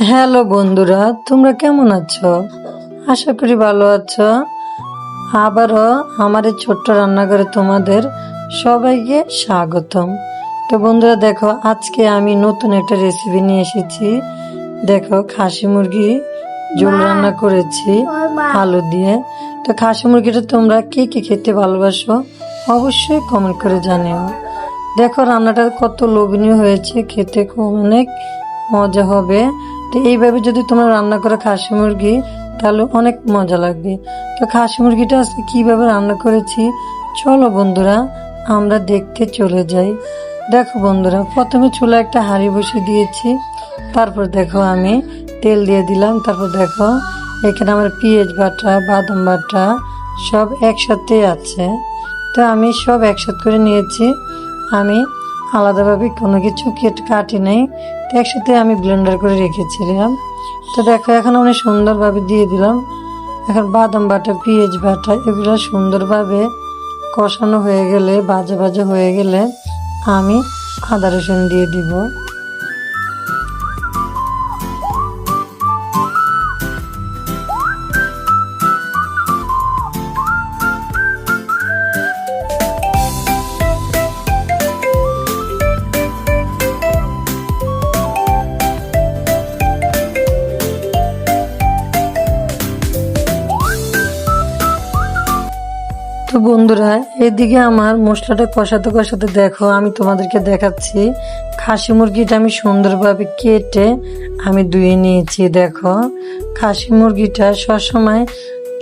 Hello বন্ধুরা, তোমরা কেমন আছো? আশা করি ভালো আছো। আবারও আমার এই ছোট্ট রান্নাঘরে তোমাদের সবাইকে স্বাগতম। তো বন্ধুরা দেখো, আজকে আমি নতুন একটা রেসিপি নিয়ে এসেছি। দেখো, খাসি মুরগি ঝোল রান্না করেছি আলু দিয়ে। তো খাসি মুরগিটা তোমরা কে কে খেতে ভালোবাসো অবশ্যই কমেন্ট করে জানিও। দেখো রান্নাটা কত লোভনীয় হয়েছে, খেতে অনেক মজা হবে। তো এইভাবে যদি তোমরা রান্না করো খাসি মুরগি, তাহলে অনেক মজা লাগবে। তো খাসি মুরগিটা আজকে কিভাবে রান্না করেছি চলো বন্ধুরা আমরা দেখতে চলে যাই। দেখো বন্ধুরা, প্রথমে চুলা একটা হাঁড়ি বসিয়ে দিয়েছি। তারপর দেখো আমি তেল দিয়ে দিলাম। তারপর দেখো এখানে আমার পেঁয়াজ বাটা, বাদাম বাটা সব একসাথে আছে। তো আমি সব একসাথে করে নিয়েছি। আমি আলাদাভাবে কোনো কিছু কাটি নেই, তো একসাথে আমি ব্লেন্ডার করে রেখেছিলাম। তো দেখো এখন আমি সুন্দরভাবে দিয়ে দিলাম। এখন বাদাম বাটা, পেঁয়াজ বাটা এগুলো সুন্দরভাবে কষানো হয়ে গেলে, ভাজা ভাজা হয়ে গেলে আমি আদা রসুন দিয়ে দিব। তো বন্ধুরা, এদিকে আমার মশলাটা কষাতে কষাতে দেখো আমি তোমাদেরকে দেখাচ্ছি খাসি মুরগিটা আমি সুন্দরভাবে কেটে আমি ধুয়ে নিয়েছি। দেখো খাসি মুরগিটা সবসময়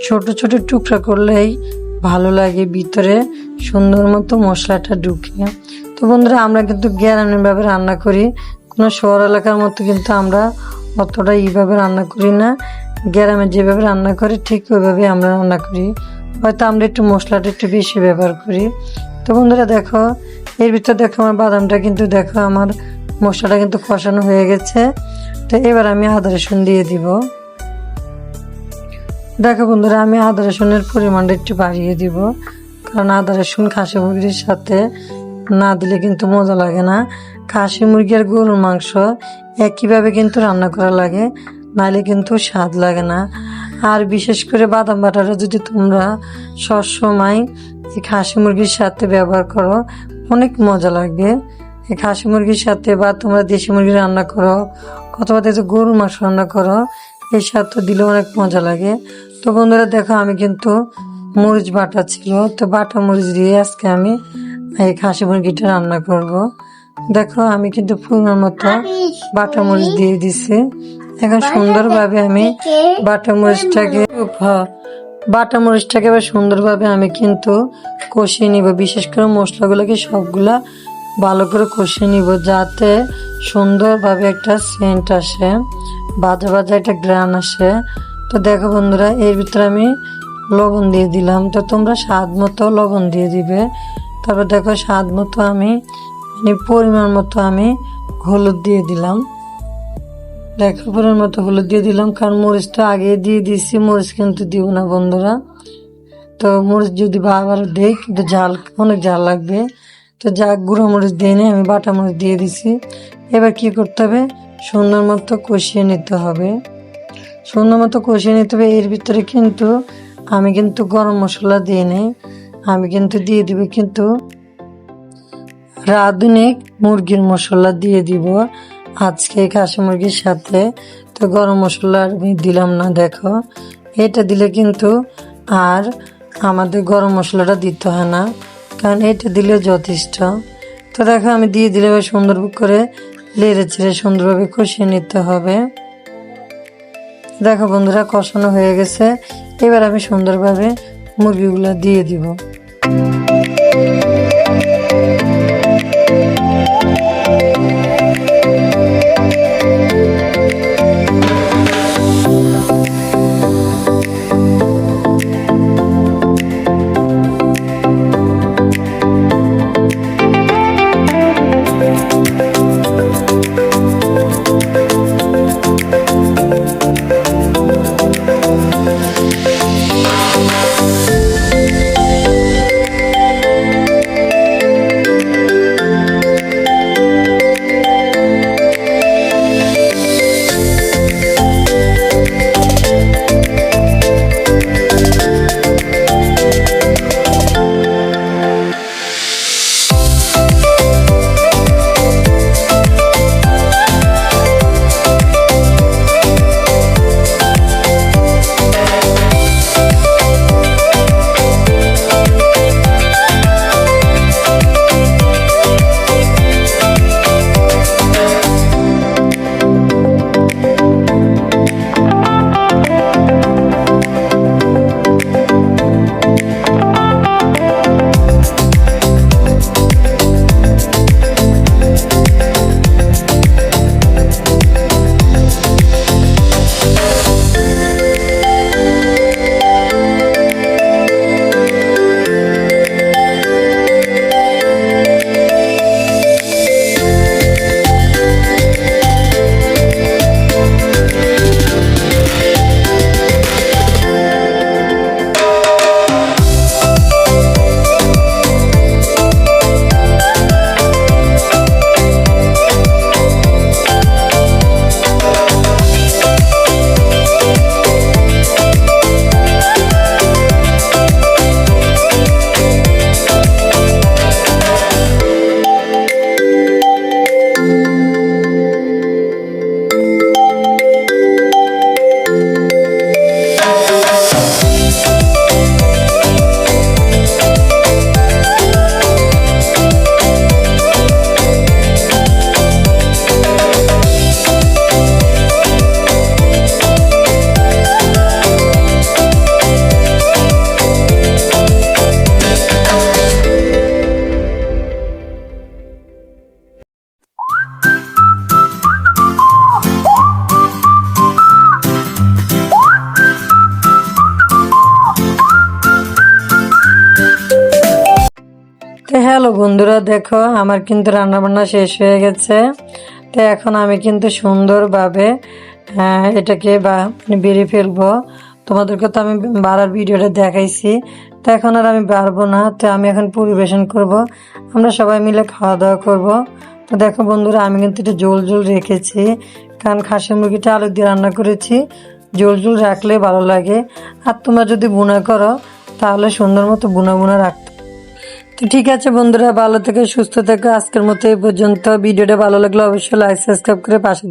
ছোট ছোট টুকরা করলেই ভালো লাগে, ভিতরে সুন্দর মতো মশলাটা ঢুকে। তো বন্ধুরা, আমরা কিন্তু গ্রামের ভাবে রান্না করি, কোনো শহর এলাকার মতো কিন্তু আমরা অতটা এইভাবে রান্না করি না। গ্রামে যেভাবে রান্না করে ঠিক ওইভাবে আমরা রান্না করি, হয়তো আমরা একটু মশলাটা একটু বেশি ব্যবহার করি। তো বন্ধুরা দেখো, এর ভিতরে দেখো আমার বাদামটা কিন্তু দেখো আমার মশলাটা কিন্তু কষানো হয়ে গেছে। তো এবার আমি আদা রসুন দিয়ে দিব। দেখো বন্ধুরা, আমি আদা রসুনের পরিমাণটা একটু বাড়িয়ে দিব, কারণ আদা রসুন খাসি মুরগির সাথে না দিলে কিন্তু মজা লাগে না। খাসি মুরগি আর গরুর মাংস একইভাবে কিন্তু রান্না করা লাগে, নাহলে কিন্তু স্বাদ লাগে না। আর বিশেষ করে বাদাম বাটাটা যদি তোমরা সবসময় এই খাসি মুরগির সাথে ব্যবহার করো অনেক মজা লাগবে। এই খাসি মুরগির সাথে বা তোমরা দেশি মুরগি রান্না করো অথবা গরুর মাংস রান্না করো, এর সাথে দিলে অনেক মজা লাগে। তো বন্ধুরা দেখো, আমি কিন্তু মরিচ বাটা ছিল, তো বাটা মরিচ দিয়ে আজকে আমি এই খাসি মুরগিটা রান্না করব। দেখো আমি কিন্তু পরিমাণ মতো বাটা মরিচ দিয়ে দিছি। এখন সুন্দরভাবে আমি বাটা মরিচটাকে এবার সুন্দরভাবে আমি কিন্তু কষিয়ে নিব। বিশেষ করে মশলাগুলোকে সবগুলা ভালো করে কষিয়ে নিব, যাতে সুন্দরভাবে একটা সেন্ট আসে, ভাজা ভাজা একটা গ্রান আসে। তো দেখো বন্ধুরা, এর ভিতরে আমি লবণ দিয়ে দিলাম। তো তোমরা স্বাদ মতো লবণ দিয়ে দিবে। তারপর দেখো স্বাদ মতো আমি পরিমাণ মতো আমি হলুদ দিয়ে দিলাম। দেখো পরিমাণ মতো হলুদ দিয়ে দিলাম, কারণ মরিচটা আগে দিয়ে দিয়েছি, মরিচ কিন্তু দিব না বন্ধুরা। তো মরিচ যদি আবার দেই কিন্তু অনেক ঝাল লাগবে। তো গুঁড়ো মরিচ দিয়ে নিয়ে আমি বাটা মরিচ দিয়ে দিছি। এবার কি করতে হবে, সুন্দর মতো কষিয়ে নিতে হবে। এর ভিতরে কিন্তু আমি কিন্তু গরম মশলা দিয়ে নেই, আমি কিন্তু দিয়ে দিব কিন্তু রাঁধুনি মুরগির মশলা দিয়ে দিব আজকে খাসি মুরগির সাথে। তো গরম মশলা আমি দিলাম না। দেখো এটা দিলে কিন্তু আর আমাদের গরম মশলাটা দিতে হয় না, কারণ এটা দিলে যথেষ্ট। তো দেখো আমি দিয়ে দিলে সুন্দর করে লেড়ে চেড়ে সুন্দরভাবে কষিয়ে নিতে হবে। দেখো বন্ধুরা, কষানো হয়ে গেছে। এবার আমি সুন্দরভাবে মুরগিগুলো দিয়ে দিব। বন্ধুরা দেখো আমার কিন্তু রান্নাবান্না শেষ হয়ে গেছে। তো এখন আমি কিন্তু সুন্দরভাবে এটাকে বেড়ে ফেলবো। তোমাদেরকে তো আমি বাড়ার ভিডিওটা দেখাইছি, তো এখন আর আমি বাড়বো না। তো আমি এখন পরিবেশন করব, আমরা সবাই মিলে খাওয়া দাওয়া করব। তো দেখো বন্ধুরা আমি কিন্তু এটা ঝোল ঝোল রেখেছি, কারণ খাসি মুরগিটা আলু দিয়ে রান্না করেছি, ঝোল ঝোল রাখলে ভালো লাগে। আর তোমরা যদি বুনা করো তাহলে সুন্দর মতো বুনা বুনা রাখতে। তো ঠিক আছে বন্ধুরা, ভালো থেকে সুস্থ থেকো। আজকের মতো এই পর্যন্ত। ভিডিওটা ভালো লাগলে অবশ্যই লাইক সাবস্ক্রাইব করে পাশে